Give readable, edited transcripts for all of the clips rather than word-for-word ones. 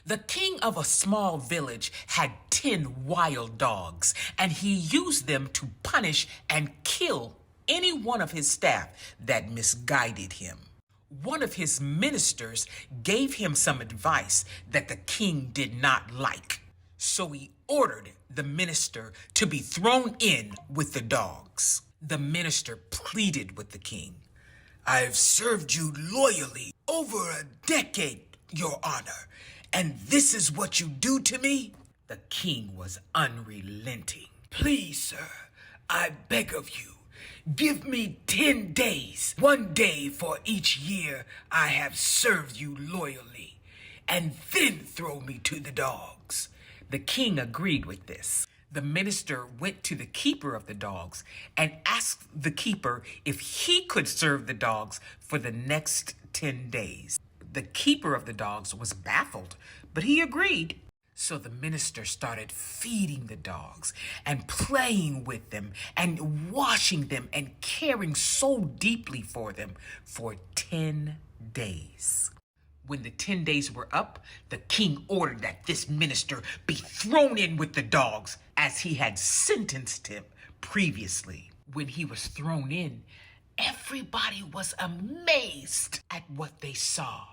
The king of a small village had 10 wild dogs, and he used them to punish and kill any one of his staff that misguided him. One of his ministers gave him some advice that the king did not like, so he ordered the minister to be thrown in with the dogs. The minister pleaded with the king. "I've served you loyally over a decade, Your Honor, and this is what you do to me?" The king was unrelenting. "Please, sir, I beg of you, give me 10 days, 1 day for each year I have served you loyally, and then throw me to the dogs." The king agreed with this. The minister went to the keeper of the dogs and asked the keeper if he could serve the dogs for the next 10 days. The keeper of the dogs was baffled, but he agreed. So the minister started feeding the dogs and playing with them and washing them and caring so deeply for them for 10 days. When the 10 days were up, the king ordered that this minister be thrown in with the dogs as he had sentenced him previously. When he was thrown in, everybody was amazed at what they saw.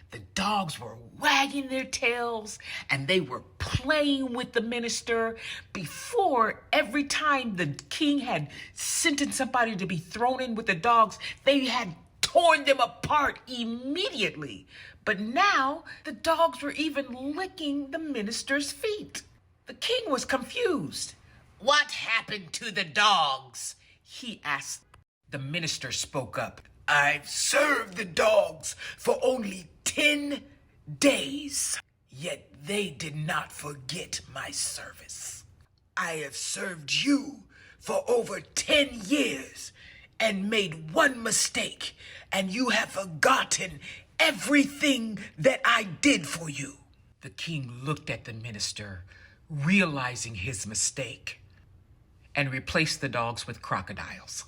The dogs were wagging their tails and they were playing with the minister. Before, every time the king had sentenced somebody to be thrown in with the dogs, they had torn them apart immediately. But now the dogs were even licking the minister's feet. The king was confused. "What happened to the dogs?" he asked. The minister spoke up. "I've served the dogs for only 10 days, yet they did not forget my service. I have served you for over 10 years and made one mistake, and you have forgotten everything that I did for you." The king looked at the minister, realizing his mistake, and replaced the dogs with crocodiles.